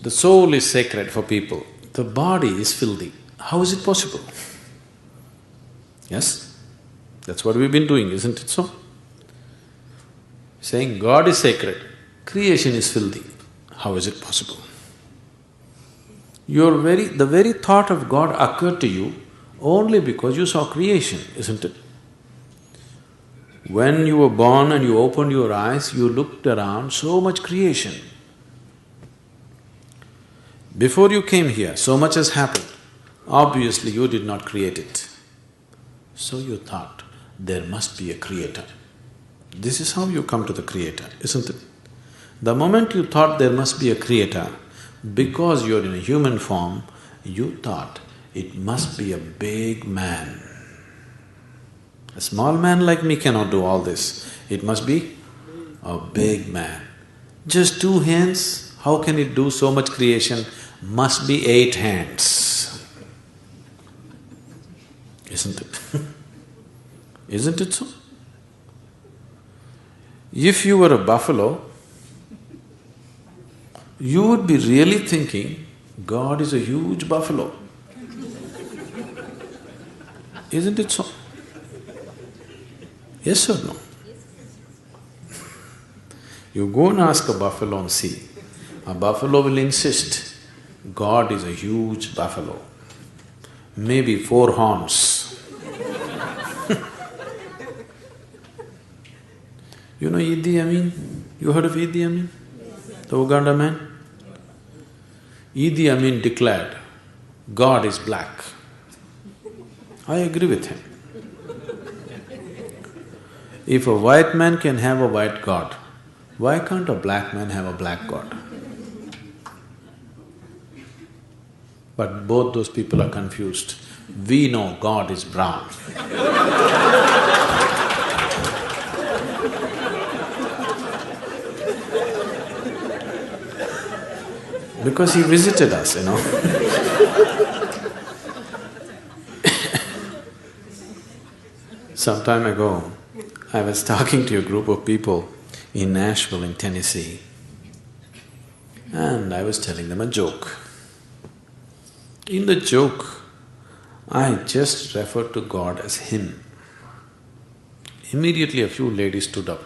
The soul is sacred for people, the body is filthy. How is it possible? Yes? That's what we've been doing, isn't it so? Saying God is sacred, creation is filthy. How is it possible? The very thought of God occurred to you only because you saw creation, isn't it? When you were born and you opened your eyes, you looked around, so much creation. Before you came here, so much has happened. Obviously, you did not create it. So you thought, there must be a creator. This is how you come to the creator, isn't it? The moment you thought there must be a creator, because you're in a human form, you thought it must be a big man. A small man like me cannot do all this. It must be a big man. Just 2 hands, how can it do so much creation? Must be 8 hands. Isn't it? Isn't it so? If you were a buffalo, you would be really thinking, God is a huge buffalo. Isn't it so? Yes or no? You go and ask a buffalo and see. A buffalo will insist, God is a huge buffalo, maybe 4 horns. You know Idi Amin? You heard of Idi Amin? The Uganda man? Idi Amin declared, God is black. I agree with him. If a white man can have a white God, why can't a black man have a black God? But both those people are confused. We know God is brown. Because he visited us, you know. Some time ago, I was talking to a group of people in Nashville in Tennessee, and I was telling them a joke. In the joke, I just referred to God as Him. Immediately a few ladies stood up.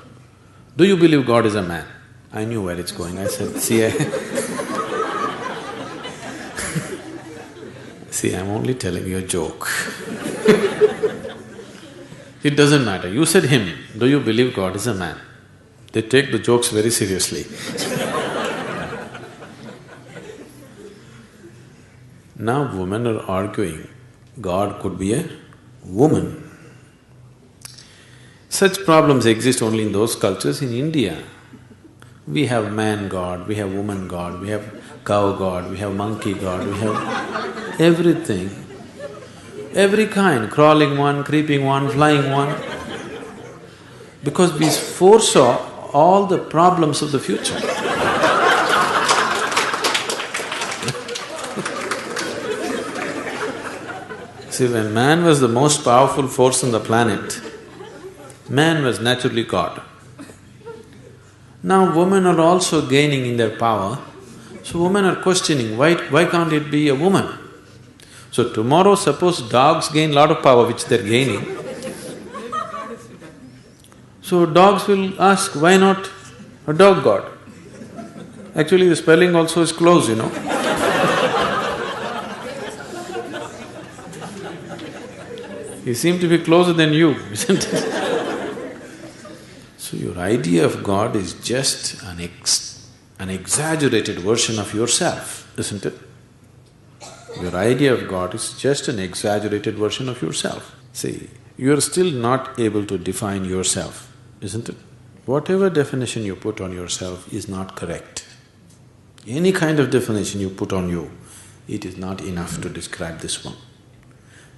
Do you believe God is a man? I knew where it's going. I said, see, I'm only telling you a joke. It doesn't matter. You said Him. Do you believe God is a man? They take the jokes very seriously. Now women are arguing, God could be a woman. Such problems exist only in those cultures. In India, we have man God, we have woman God, we have cow God, we have monkey God, we have everything. Every kind, crawling one, creeping one, flying one. Because we foresaw all the problems of the future. See, when man was the most powerful force on the planet, man was naturally God. Now women are also gaining in their power, so women are questioning, why can't it be a woman? So tomorrow suppose dogs gain lot of power which they're gaining, so dogs will ask, why not a dog god? Actually the spelling also is close, you know. He seemed to be closer than you, isn't it? So your idea of God is just an exaggerated version of yourself, isn't it? Your idea of God is just an exaggerated version of yourself. See, you're still not able to define yourself, isn't it? Whatever definition you put on yourself is not correct. Any kind of definition you put on you, it is not enough to describe this one.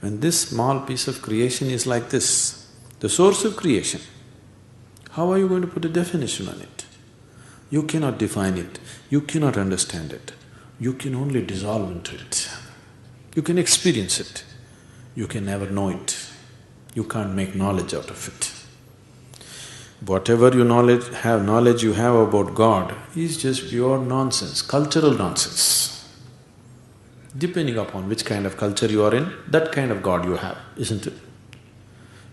When this small piece of creation is like this, the source of creation, how are you going to put a definition on it? You cannot define it, you cannot understand it, you can only dissolve into it. You can experience it, you can never know it, you can't make knowledge out of it. Whatever knowledge you have about God is just pure nonsense, cultural nonsense. Depending upon which kind of culture you are in, that kind of God you have, isn't it?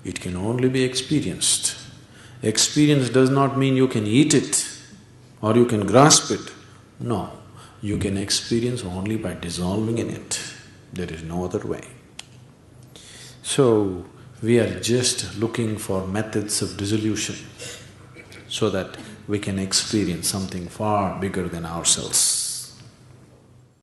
It can only be experienced. Experience does not mean you can eat it or you can grasp it. No, you can experience only by dissolving in it. There is no other way. So, we are just looking for methods of dissolution so that we can experience something far bigger than ourselves.